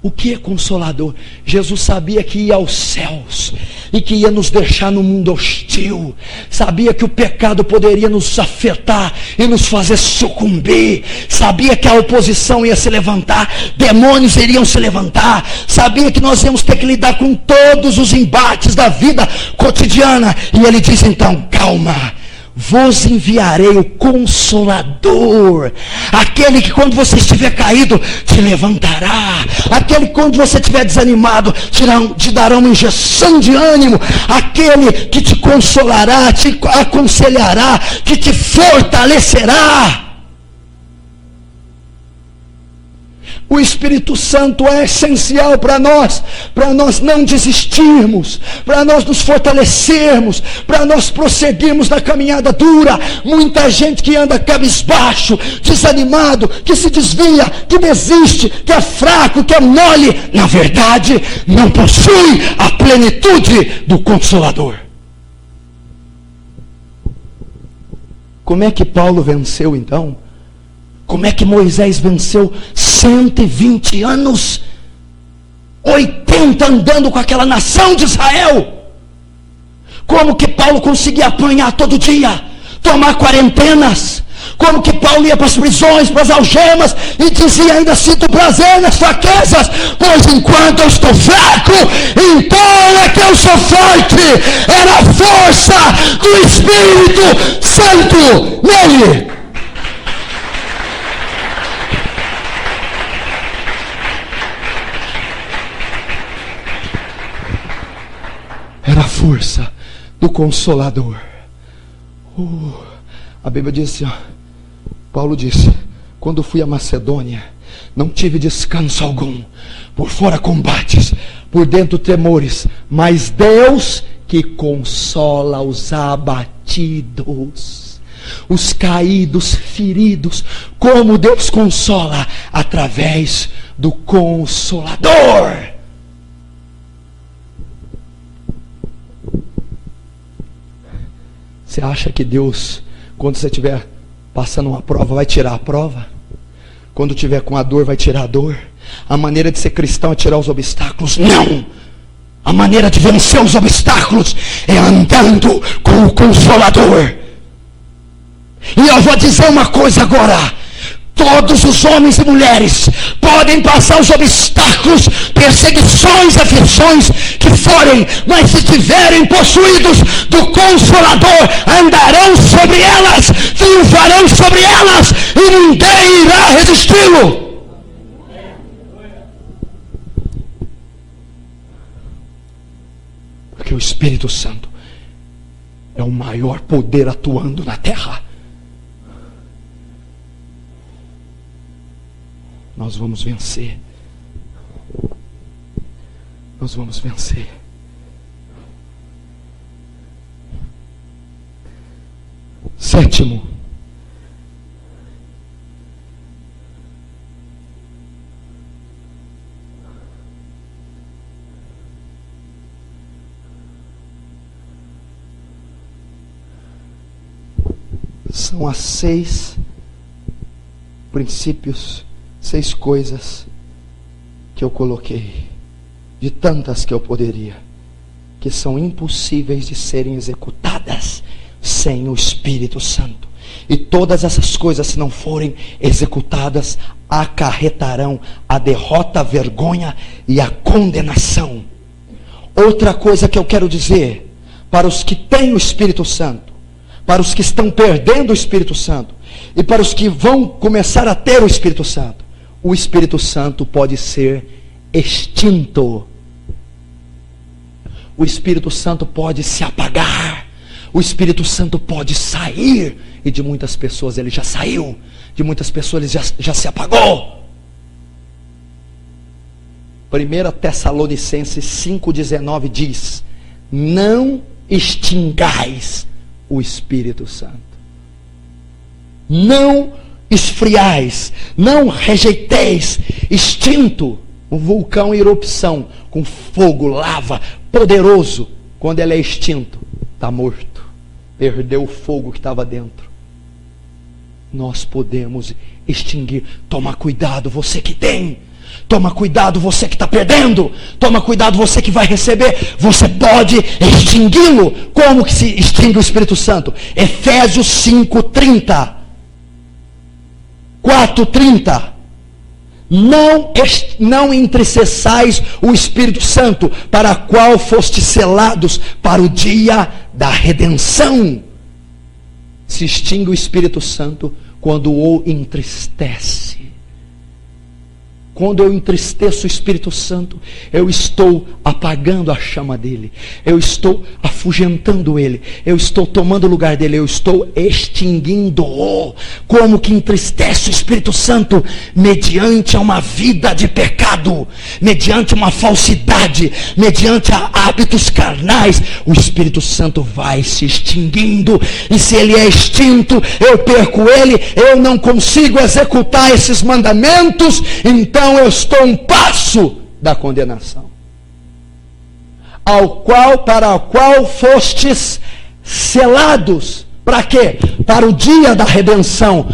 O que é Consolador? Jesus sabia que ia aos céus e que ia nos deixar no mundo hostil. Sabia que o pecado poderia nos afetar e nos fazer sucumbir. Sabia que a oposição ia se levantar, demônios iriam se levantar. Sabia que nós íamos ter que lidar com todos os embates da vida cotidiana. E ele diz então: calma, vos enviarei o Consolador, aquele que quando você estiver caído, te levantará, aquele que quando você estiver desanimado, te dará uma injeção de ânimo, aquele que te consolará, te aconselhará, que te fortalecerá. O Espírito Santo é essencial para nós não desistirmos, para nós nos fortalecermos, para nós prosseguirmos na caminhada dura. Muita gente que anda cabisbaixo, desanimado, que se desvia, que desiste, que é fraco, que é mole, na verdade, não possui a plenitude do Consolador. Como é que Paulo venceu então? Como é que Moisés venceu 120 anos, 80 andando com aquela nação de Israel? Como que Paulo conseguia apanhar todo dia, tomar quarentenas? Como que Paulo ia para as prisões, para as algemas, e dizia: ainda sinto prazer nas fraquezas, pois enquanto eu estou fraco, então é que eu sou forte. Era a força do Espírito Santo nele. Era a força do Consolador. A Bíblia diz assim, Paulo disse: quando fui à Macedônia, não tive descanso algum, por fora combates, por dentro temores, mas Deus que consola os abatidos, os caídos, feridos, como Deus consola? Através do Consolador. Você acha que Deus, quando você estiver passando uma prova, vai tirar a prova? Quando estiver com a dor, vai tirar a dor? A maneira de ser cristão é tirar os obstáculos? Não! A maneira de vencer os obstáculos é andando com o Consolador. E eu vou dizer uma coisa agora: todos os homens e mulheres podem passar os obstáculos, perseguições, aflições que forem, mas se estiverem possuídos do Consolador, andarão sobre elas, triunfarão sobre elas, e ninguém irá resisti-lo. Porque o Espírito Santo é o maior poder atuando na terra. Nós vamos vencer. Nós vamos vencer. Sétimo, são as 6 princípios, 6 coisas que eu coloquei, de tantas que eu poderia, que são impossíveis de serem executadas sem o Espírito Santo. E todas essas coisas, se não forem executadas, acarretarão a derrota, a vergonha e a condenação. Outra coisa que eu quero dizer para os que têm o Espírito Santo, para os que estão perdendo o Espírito Santo e para os que vão começar a ter o Espírito Santo: o Espírito Santo pode ser extinto. O Espírito Santo pode se apagar. O Espírito Santo pode sair. E de muitas pessoas ele já saiu. De muitas pessoas ele já se apagou. 1 Tessalonicenses 5,19 diz: não extingais o Espírito Santo. Não esfriais, não rejeiteis. Extinto, um vulcão em erupção, com fogo, lava, poderoso. Quando ele é extinto, está morto, perdeu o fogo que estava dentro. Nós podemos extinguir. Toma cuidado, você que tem. Toma cuidado, você que está perdendo. Toma cuidado, você que vai receber. Você pode extingui-lo. Como que se extingue o Espírito Santo? Efésios 5:30. 4:30. Não entristeçais o Espírito Santo, para a qual fostes selados para o dia da redenção. Se extingue o Espírito Santo quando o entristece. Quando eu entristeço o Espírito Santo, eu estou apagando a chama dele, eu estou afugentando ele, eu estou tomando o lugar dele, eu estou extinguindo-o. Como que entristece o Espírito Santo? Mediante uma vida de pecado, mediante uma falsidade, mediante hábitos carnais, o Espírito Santo vai se extinguindo, e se ele é extinto, eu perco ele, eu não consigo executar esses mandamentos, então eu estou um passo da condenação, para o qual fostes selados. Para quê? Para o dia da redenção.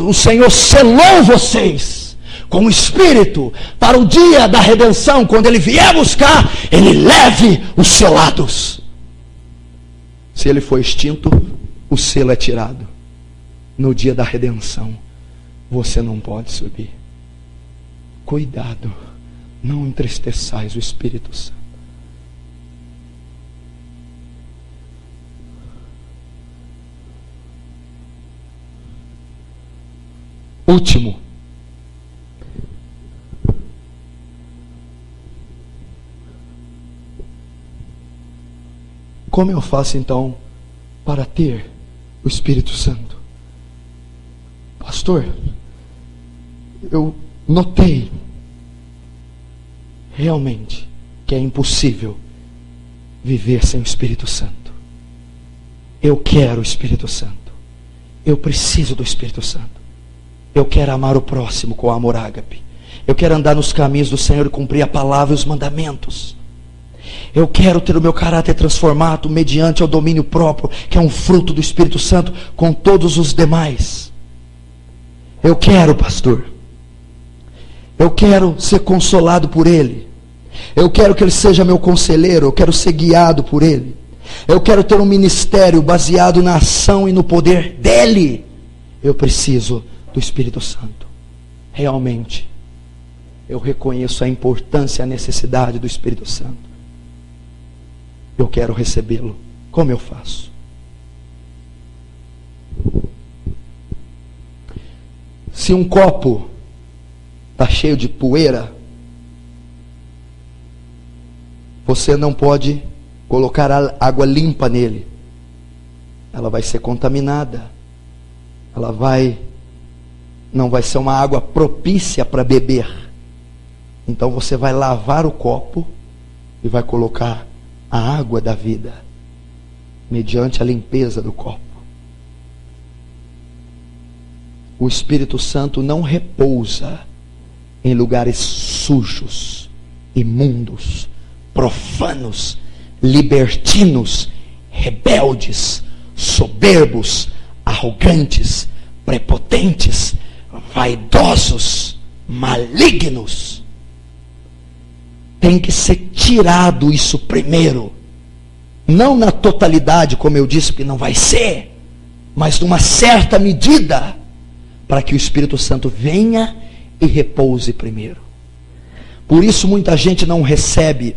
O Senhor selou vocês com o Espírito, para o dia da redenção, quando Ele vier buscar, Ele leve os selados. Se ele for extinto, o selo é tirado. No dia da redenção, você não pode subir. Cuidado, não entristeçais o Espírito Santo. Último. Como eu faço então para ter o Espírito Santo? Pastor, eu notei realmente que é impossível viver sem o Espírito Santo. Eu quero o Espírito Santo. Eu preciso do Espírito Santo. Eu quero amar o próximo com amor ágape. Eu quero andar nos caminhos do Senhor e cumprir a palavra e os mandamentos. Eu quero ter o meu caráter transformado mediante o domínio próprio, que é um fruto do Espírito Santo, com todos os demais. Eu quero, pastor. Eu quero ser consolado por Ele. Eu quero que Ele seja meu conselheiro. Eu quero ser guiado por Ele. Eu quero ter um ministério baseado na ação e no poder dEle. Eu preciso do Espírito Santo. Realmente, eu reconheço a importância e a necessidade do Espírito Santo. Eu quero recebê-lo. Como eu faço? Se um copo está cheio de poeira, você não pode colocar água limpa nele. Ela vai ser contaminada. Ela não vai ser uma água propícia para beber. Então você vai lavar o copo e vai colocar a água da vida mediante a limpeza do copo. O Espírito Santo não repousa em lugares sujos, imundos, profanos, libertinos, rebeldes, soberbos, arrogantes, prepotentes, vaidosos, malignos. Tem que ser tirado isso primeiro. Não na totalidade, como eu disse, que não vai ser, mas numa certa medida, para que o Espírito Santo venha e repouse primeiro. Por isso muita gente não recebe,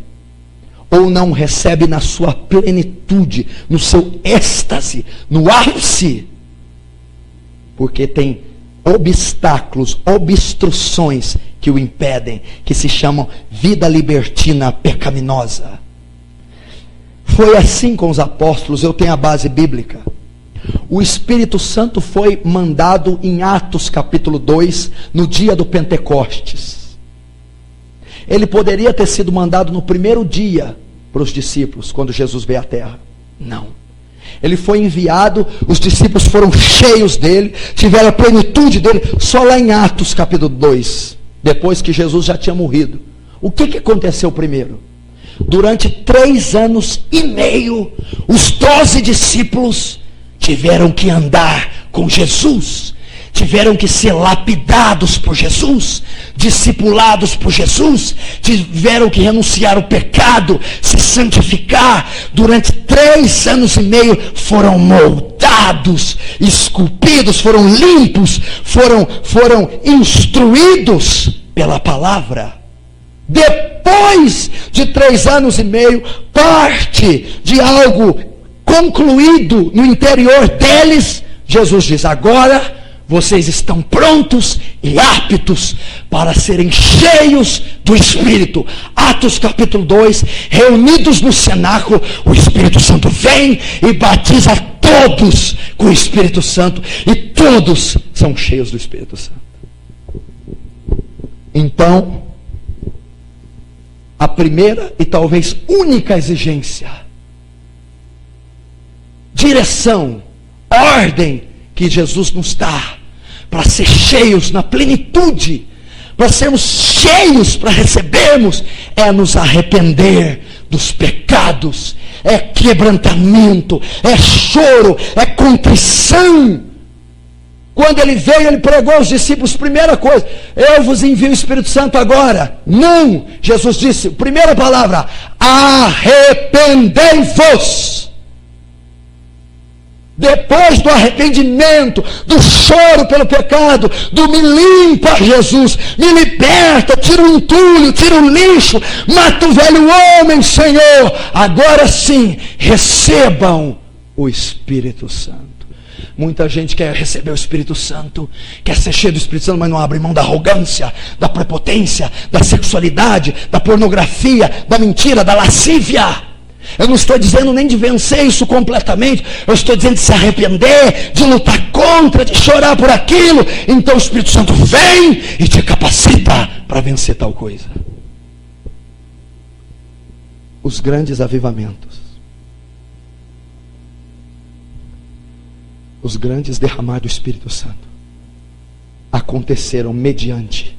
ou não recebe na sua plenitude, no seu êxtase, no ápice, porque tem obstáculos, obstruções que o impedem, que se chamam vida libertina pecaminosa. Foi assim com os apóstolos. Eu tenho a base bíblica. O Espírito Santo foi mandado em Atos capítulo 2, no dia do Pentecostes. Ele poderia ter sido mandado no primeiro dia para os discípulos, quando Jesus veio à terra. Não. Ele foi enviado, os discípulos foram cheios dele, tiveram a plenitude dele, só lá em Atos capítulo 2, depois que Jesus já tinha morrido. O que aconteceu primeiro? Durante 3 anos e meio, os 12 discípulos tiveram que andar com Jesus, tiveram que ser lapidados por Jesus, discipulados por Jesus, tiveram que renunciar ao pecado, se santificar. Durante 3 anos e meio foram moldados, esculpidos, foram limpos, foram instruídos pela palavra. Depois de 3 anos e meio, parte de algo concluído no interior deles, Jesus diz: agora vocês estão prontos e aptos para serem cheios do Espírito. Atos capítulo 2, reunidos no cenáculo, o Espírito Santo vem e batiza todos com o Espírito Santo, e todos são cheios do Espírito Santo. Então, a primeira e talvez única exigência, direção, ordem que Jesus nos dá para ser cheios na plenitude, para sermos cheios, para recebermos, é nos arrepender dos pecados, é quebrantamento, é choro, é contrição. Quando ele veio, ele pregou aos discípulos, primeira coisa: eu vos envio o Espírito Santo agora. Não, Jesus disse, primeira palavra: arrependei-vos. Depois do arrependimento, do choro pelo pecado, do me limpa, Jesus, me liberta, tira o entulho, tira o lixo, mata o velho homem, Senhor. Agora sim, recebam o Espírito Santo. Muita gente quer receber o Espírito Santo, quer ser cheio do Espírito Santo, mas não abre mão da arrogância, da prepotência, da sexualidade, da pornografia, da mentira, da lascívia. Eu não estou dizendo nem de vencer isso completamente, eu estou dizendo de se arrepender, de lutar contra, de chorar por aquilo. Então o Espírito Santo vem e te capacita para vencer tal coisa. Os grandes avivamentos, os grandes derramar do Espírito Santo aconteceram mediante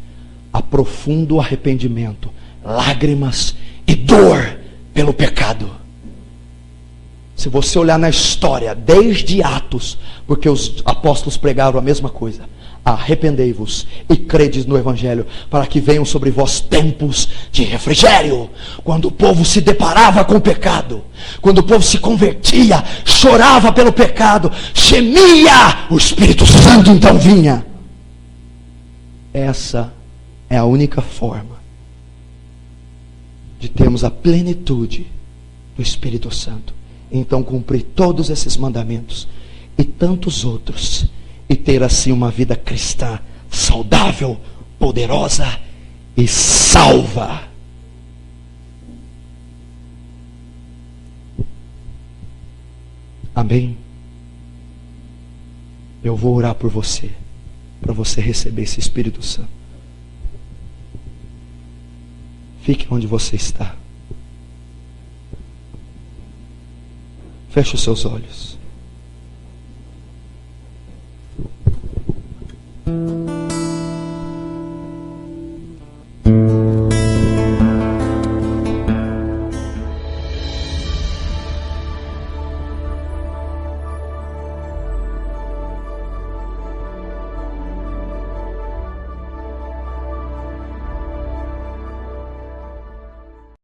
a profundo arrependimento, lágrimas e dor pelo pecado. Se você olhar na história, desde Atos, porque os apóstolos pregaram a mesma coisa: arrependei-vos e credes no Evangelho, para que venham sobre vós tempos de refrigério. Quando o povo se deparava com o pecado, quando o povo se convertia, chorava pelo pecado, gemia, o Espírito Santo então vinha. Essa é a única forma de termos a plenitude do Espírito Santo. Então cumprir todos esses mandamentos e tantos outros, e ter assim uma vida cristã saudável, poderosa e salva. Amém? Eu vou orar por você, para você receber esse Espírito Santo. Fique onde você está. Feche os seus olhos.